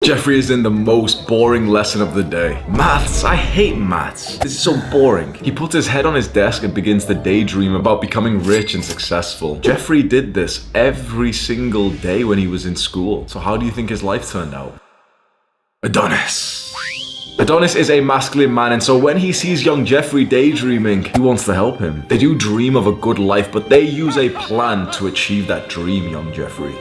Jeffrey is in the most boring lesson of the day. Maths. I hate maths. This is so boring. He puts his head on his desk and begins to daydream about becoming rich and successful. Jeffrey did this every single day when he was in school. So how do you think his life turned out? Adonis. Adonis is a masculine man, and so when he sees young Jeffrey daydreaming, he wants to help him. They do dream of a good life, but they use a plan to achieve that dream, young Jeffrey.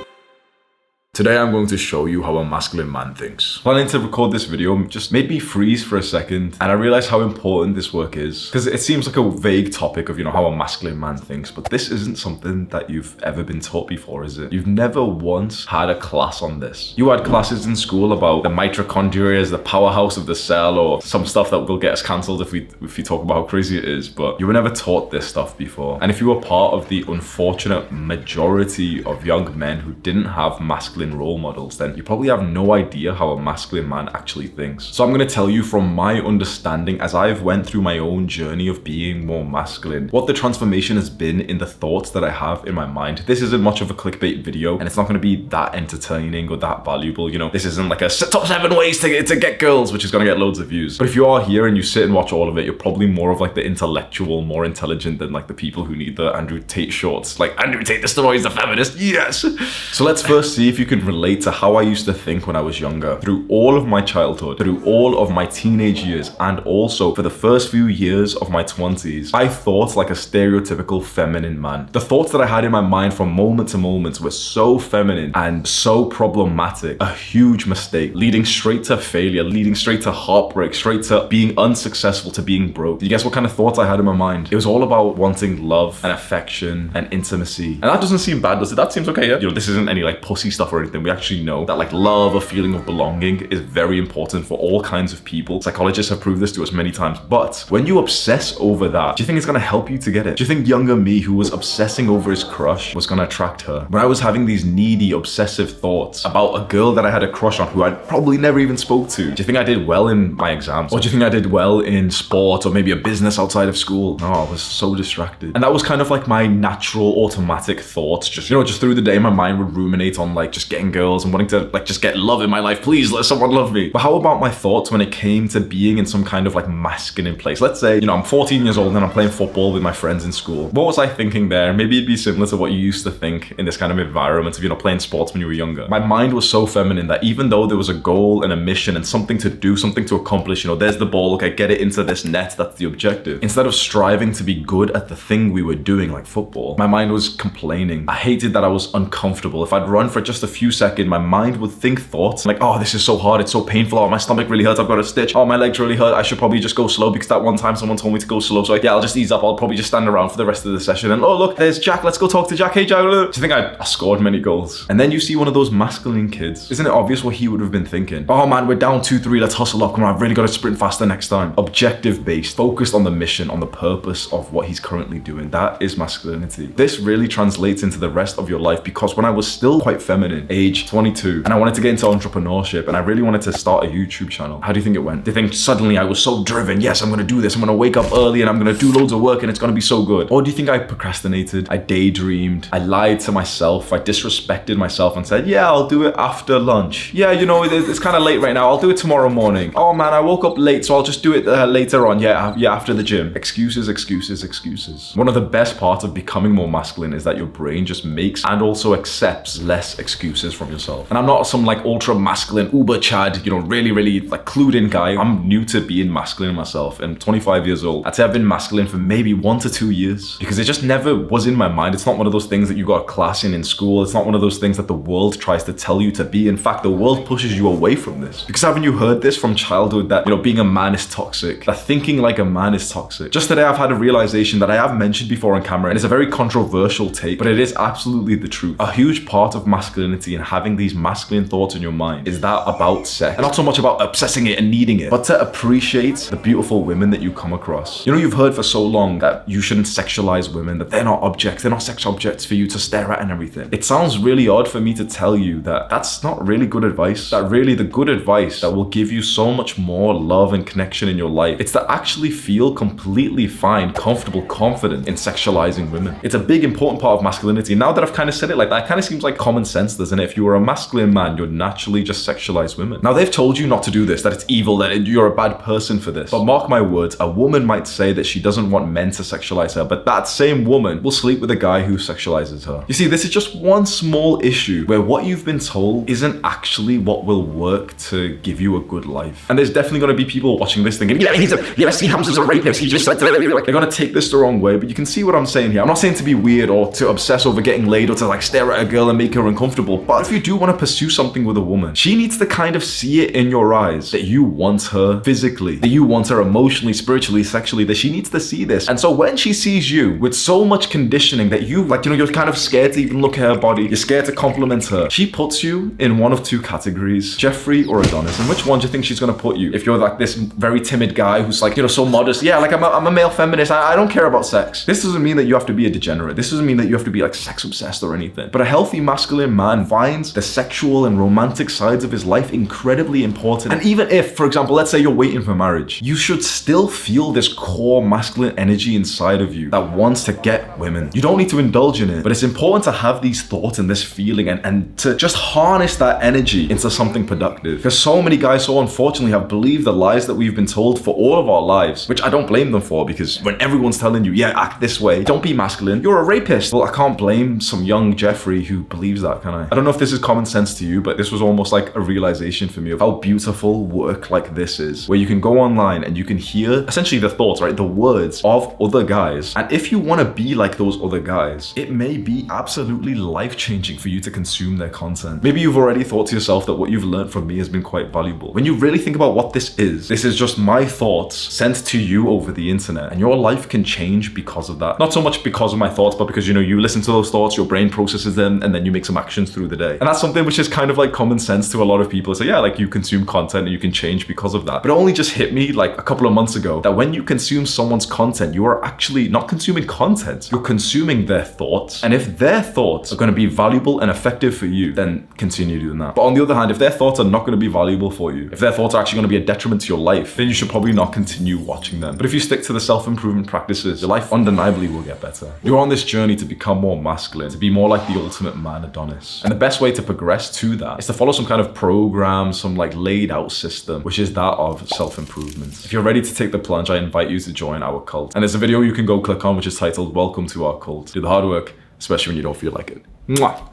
Today I'm going to show you how a masculine man thinks. Planning to record this video just made me freeze for a second, and I realized how important this work is. Because it seems like a vague topic of, how a masculine man thinks, but this isn't something that you've ever been taught before, is it? You've never once had a class on this. You had classes in school about the mitochondria as the powerhouse of the cell, or some stuff that will get us cancelled if we talk about how crazy it is, but you were never taught this stuff before. And if you were part of the unfortunate majority of young men who didn't have masculine role models, then you probably have no idea how a masculine man actually thinks. So I'm going to tell you from my understanding, as I've went through my own journey of being more masculine, what the transformation has been in the thoughts that I have in my mind. This isn't much of a clickbait video, and it's not going to be that entertaining or that valuable. This isn't like a top 7 ways to get girls, which is going to get loads of views. But if you are here and you sit and watch all of it, you're probably more of like the intellectual, more intelligent than like the people who need the Andrew Tate shorts. Like, Andrew Tate destroys the feminist, yes! So let's first see if you can relate to how I used to think when I was younger. Through all of my childhood, through all of my teenage years, and also for the first few years of my 20s, I thought like a stereotypical feminine man. The thoughts that I had in my mind from moment to moment were so feminine and so problematic. A huge mistake, leading straight to failure, leading straight to heartbreak, straight to being unsuccessful, to being broke. You guess what kind of thoughts I had in my mind? It was all about wanting love and affection and intimacy. And that doesn't seem bad, does it? That seems okay, yeah? This isn't any like pussy stuff or anything. We actually know that like love, a feeling of belonging, is very important for all kinds of people. Psychologists have proved this to us many times. But when you obsess over that, do you think it's gonna help you to get it? Do you think younger me, who was obsessing over his crush, was gonna attract her? When I was having these needy, obsessive thoughts about a girl that I had a crush on who I'd probably never even spoke to, do you think I did well in my exams? Or do you think I did well in sport or maybe a business outside of school? No, I was so distracted. And that was kind of like my natural automatic thoughts. Just through the day, my mind would ruminate on like just getting girls and wanting to like just get love in my life. Please let someone love me. But how about my thoughts when it came to being in some kind of like masculine place? Let's say, I'm 14 years old and I'm playing football with my friends in school. What was I thinking there? Maybe it'd be similar to what you used to think in this kind of environment of, playing sports when you were younger. My mind was so feminine that even though there was a goal and a mission and something to do, something to accomplish, there's the ball, okay, get it into this net, that's the objective. Instead of striving to be good at the thing we were doing, like football, my mind was complaining. I hated that I was uncomfortable. If I'd run for just a few seconds, my mind would think thoughts like, oh, this is so hard, it's so painful, oh, my stomach really hurts, I've got a stitch, oh, my legs really hurt, I should probably just go slow because that one time someone told me to go slow, so yeah, I'll just ease up, I'll probably just stand around for the rest of the session, and oh look, there's Jack, let's go talk to Jack, hey Jack. Do you think I scored many goals? And then you see one of those masculine kids. Isn't it obvious what he would have been thinking? Oh man, we're down 2-3, let's hustle up, come on, I've really got to sprint faster next time. Objective based, focused on the mission, on the purpose of what he's currently doing. That is masculinity. This really translates into the rest of your life, because when I was still quite feminine, age 22, and I wanted to get into entrepreneurship and I really wanted to start a YouTube channel, how do you think it went? Do you think suddenly I was so driven, yes, I'm gonna do this, I'm gonna wake up early and I'm gonna do loads of work and it's gonna be so good? Or do you think I procrastinated, I daydreamed, I lied to myself, I disrespected myself and said, yeah, I'll do it after lunch. Yeah, it's kind of late right now, I'll do it tomorrow morning. Oh man, I woke up late, so I'll just do it later on. Yeah, after the gym. Excuses, excuses, excuses. One of the best parts of becoming more masculine is that your brain just makes and also accepts less excuses from yourself. And I'm not some like ultra masculine uber chad, really like clued in guy. I'm new to being masculine myself, and 25 years old. I'd say I've been masculine for maybe 1 to 2 years, because it just never was in my mind. It's not one of those things that you got a class in school. It's not one of those things that the world tries to tell you to be. In fact, the world pushes you away from this. Because haven't you heard this from childhood that, being a man is toxic, that thinking like a man is toxic? Just today I've had a realization that I have mentioned before on camera, and it's a very controversial take, but it is absolutely the truth. A huge part of masculinity and having these masculine thoughts in your mind is that about sex. And not so much about obsessing it and needing it, but to appreciate the beautiful women that you come across. You've heard for so long that you shouldn't sexualize women, that they're not objects, they're not sex objects for you to stare at and everything. It sounds really odd for me to tell you that that's not really good advice. That really the good advice that will give you so much more love and connection in your life, it's to actually feel completely fine, comfortable, confident in sexualizing women. It's a big important part of masculinity. Now that I've kind of said it like that, it kind of seems like common sense, doesn't internet, if you were a masculine man, you'd naturally just sexualize women. Now, they've told you not to do this, that it's evil, that you're a bad person for this. But mark my words, a woman might say that she doesn't want men to sexualize her, but that same woman will sleep with a guy who sexualizes her. You see, this is just one small issue where what you've been told isn't actually what will work to give you a good life. And there's definitely going to be people watching this thinking, yeah, see, Hamza's a rapist. He just said, they're going to take this the wrong way, but you can see what I'm saying here. I'm not saying to be weird or to obsess over getting laid or to like stare at a girl and make her uncomfortable. But if you do want to pursue something with a woman, she needs to kind of see it in your eyes that you want her physically, that you want her emotionally, spiritually, sexually, that she needs to see this. And so when she sees you with so much conditioning that you like, you're kind of scared to even look at her body, you're scared to compliment her, she puts you in one of two categories, Jeffrey or Adonis. And which one do you think she's going to put you? If you're like this very timid guy who's like, so modest, yeah, like I'm a male feminist, I don't care about sex. This doesn't mean that you have to be a degenerate. This doesn't mean that you have to be like sex obsessed or anything. But a healthy masculine man finds the sexual and romantic sides of his life incredibly important. And even if, for example, let's say you're waiting for marriage, you should still feel this core masculine energy inside of you that wants to get women. You don't need to indulge in it, but it's important to have these thoughts and this feeling and to just harness that energy into something productive. Because so many guys, so unfortunately, have believed the lies that we've been told for all of our lives, which I don't blame them for, because when everyone's telling you, yeah, act this way, don't be masculine, you're a rapist. Well, I can't blame some young Jeffrey who believes that, can I? I don't know if this is common sense to you, but this was almost like a realization for me of how beautiful work like this is, where you can go online and you can hear essentially the thoughts, right? The words of other guys. And if you want to be like those other guys, it may be absolutely life-changing for you to consume their content. Maybe you've already thought to yourself that what you've learned from me has been quite valuable. When you really think about what this is just my thoughts sent to you over the internet, and your life can change because of that. Not so much because of my thoughts, but because, you listen to those thoughts, your brain processes them, and then you make some actions through the day. And that's something which is kind of like common sense to a lot of people. So yeah, like you consume content and you can change because of that. But it only just hit me like a couple of months ago that when you consume someone's content, you are actually not consuming content, you're consuming their thoughts. And if their thoughts are going to be valuable and effective for you, then continue doing that. But on the other hand, if their thoughts are not going to be valuable for you, if their thoughts are actually going to be a detriment to your life, then you should probably not continue watching them. But if you stick to the self-improvement practices, your life undeniably will get better. You're on this journey to become more masculine, to be more like the ultimate man, Adonis. And the best way to progress to that is to follow some kind of program, some like laid out system, which is that of self-improvement. If you're ready to take the plunge, I invite you to join our cult. And there's a video you can go click on, which is titled, "Welcome to our cult." Do the hard work, especially when you don't feel like it. Mwah!